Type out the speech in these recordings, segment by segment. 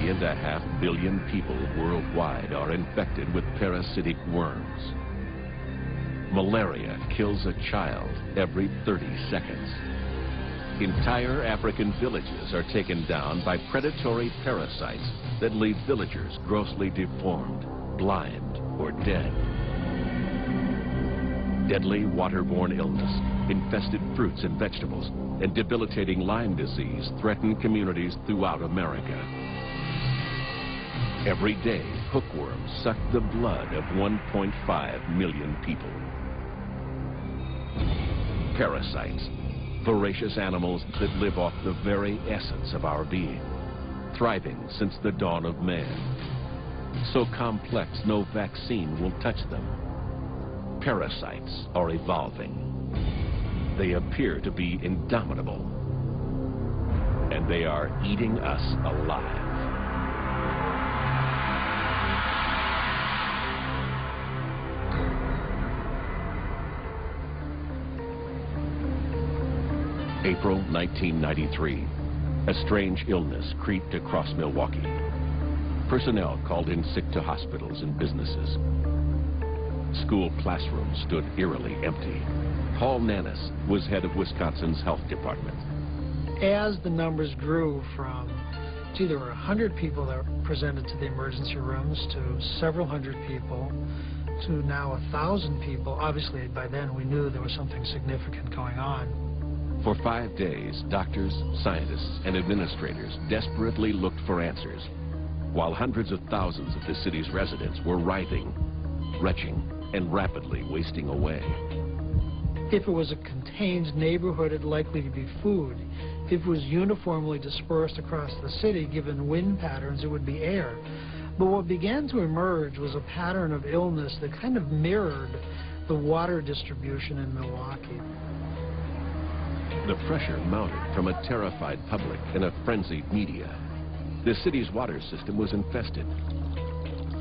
3.5 billion people worldwide are infected with parasitic worms. Malaria kills a child every 30 seconds. Entire African villages are taken down by predatory parasites that leave villagers grossly deformed, blind, or dead. Deadly waterborne illness, infested fruits and vegetables, and debilitating Lyme disease threaten communities throughout America. Every day, hookworms suck the blood of 1.5 million people. Parasites, voracious animals that live off the very essence of our being, thriving since the dawn of man. So complex, no vaccine will touch them. Parasites are evolving. They appear to be indomitable. And they are eating us alive. April 1993. A strange illness creeped across Milwaukee. Personnel called in sick to hospitals and businesses. School classrooms stood eerily empty. Paul Nannis was head of Wisconsin's health department. As the numbers grew from, there were 100 people that presented to the emergency rooms to several hundred people to now 1,000 people, obviously by then we knew there was something significant going on. For 5 days, doctors, scientists, and administrators desperately looked for answers, while hundreds of thousands of the city's residents were writhing, retching, and rapidly wasting away. If it was a contained neighborhood, it likely to be food. If it was uniformly dispersed across the city, given wind patterns, it would be air. But what began to emerge was a pattern of illness that kind of mirrored the water distribution in Milwaukee. The pressure mounted from a terrified public and a frenzied media. The city's water system was infested.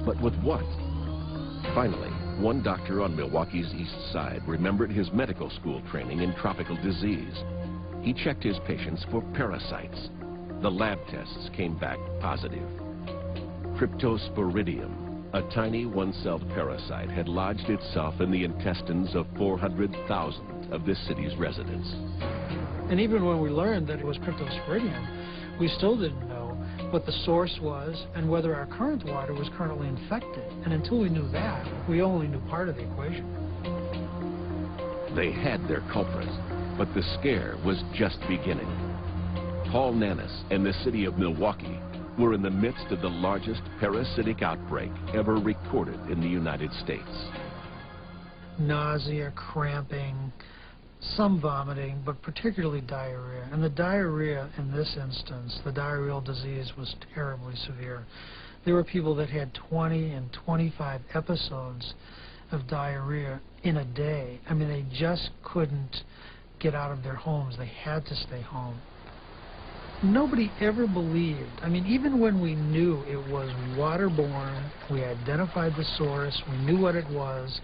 But with what? Finally, one doctor on Milwaukee's east side remembered his medical school training in tropical disease. He checked his patients for parasites. The lab tests came back positive. Cryptosporidium, a tiny one-celled parasite, had lodged itself in the intestines of 400,000 of this city's residents. And even when we learned that it was Cryptosporidium, we still didn't know what the source was and whether our current water was currently infected. And until we knew that, we only knew part of the equation. They had their culprits, but the scare was just beginning. Paul Nannis and the city of Milwaukee were in the midst of the largest parasitic outbreak ever recorded in the United States. Nausea, cramping, some vomiting, but particularly diarrhea. And the diarrhea in this instance, the diarrheal disease, was terribly severe. There were people that had 20 and 25 episodes of diarrhea in a day. I mean, they just couldn't get out of their homes. They had to stay home. Nobody ever believed, I mean, even when we knew it was waterborne, we identified the source, we knew what it was,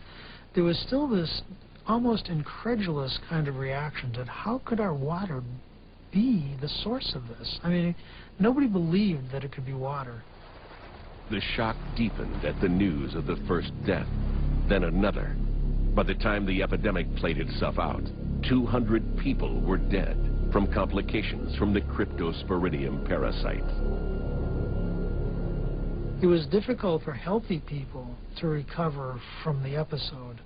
there was still this almost incredulous kind of reaction to how could our water be the source of this? I mean, nobody believed that it could be water. The shock deepened at the news of the first death, then another. By the time the epidemic played itself out, 200 people were dead from complications from the Cryptosporidium parasite. It was difficult for healthy people to recover from the episode.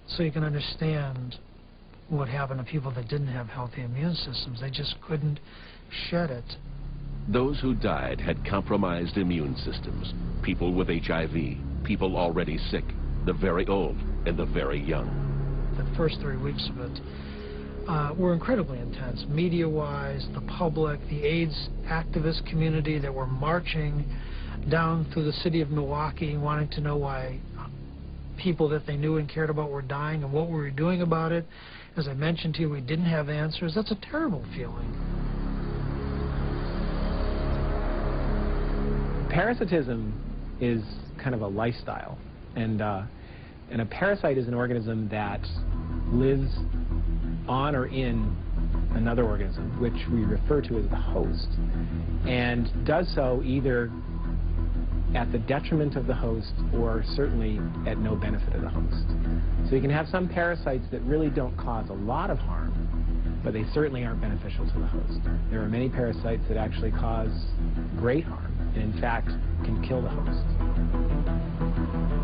So you can understand what happened to people that didn't have healthy immune systems. They just couldn't shed it. Those who died had compromised immune systems. People with HIV, people already sick, the very old and the very young. The first 3 weeks of it were incredibly intense, media-wise, the public, the AIDS activist community that were marching down through the city of Milwaukee wanting to know why people that they knew and cared about were dying and what we were doing about it. As I mentioned to you, we didn't have answers. That's a terrible feeling. Parasitism is kind of a lifestyle, and a parasite is an organism that lives on or in another organism, which we refer to as the host, and does so either at the detriment of the host or certainly at no benefit of the host. So you can have some parasites that really don't cause a lot of harm, but they certainly aren't beneficial to the host. There are many parasites that actually cause great harm and in fact can kill the host.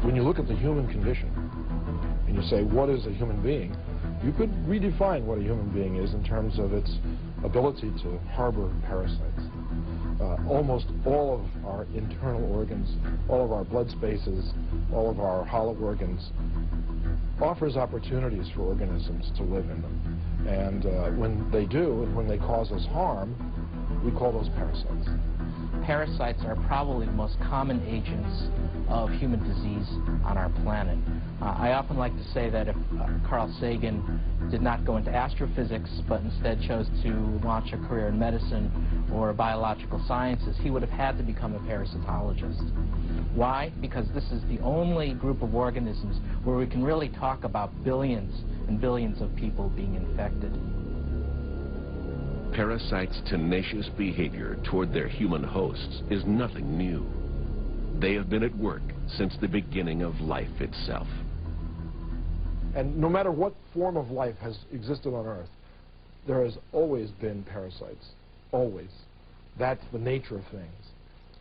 When you look at the human condition and you say, what is a human being? You could redefine what a human being is in terms of its ability to harbor parasites. Almost all of our internal organs, all of our blood spaces, all of our hollow organs offers opportunities for organisms to live in them. And when they do, and when they cause us harm, we call those parasites. Parasites are probably the most common agents of human disease on our planet. I often like to say that if Carl Sagan did not go into astrophysics, but instead chose to launch a career in medicine or biological sciences, he would have had to become a parasitologist. Why? Because this is the only group of organisms where we can really talk about billions and billions of people being infected. Parasites' tenacious behavior toward their human hosts is nothing new. They have been at work since the beginning of life itself. And no matter what form of life has existed on Earth, there has always been parasites. Always. That's the nature of things.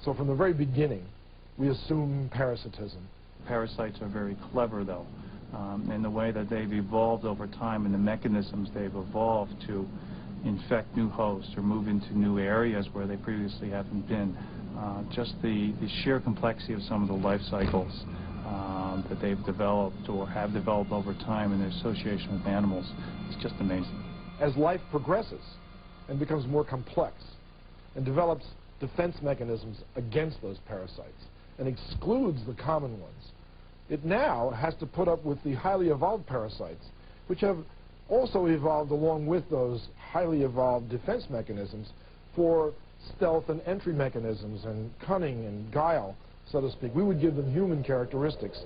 So from the very beginning, we assume parasitism. Parasites are very clever, though, in the way that they've evolved over time and the mechanisms they've evolved to infect new hosts or move into new areas where they previously haven't been. Just the sheer complexity of some of the life cycles that they've developed or have developed over time in their association with animals is just amazing. As life progresses and becomes more complex and develops defense mechanisms against those parasites and excludes the common ones, it now has to put up with the highly evolved parasites, which have also evolved along with those highly evolved defense mechanisms for stealth and entry mechanisms and cunning and guile, so to speak. We would give them human characteristics.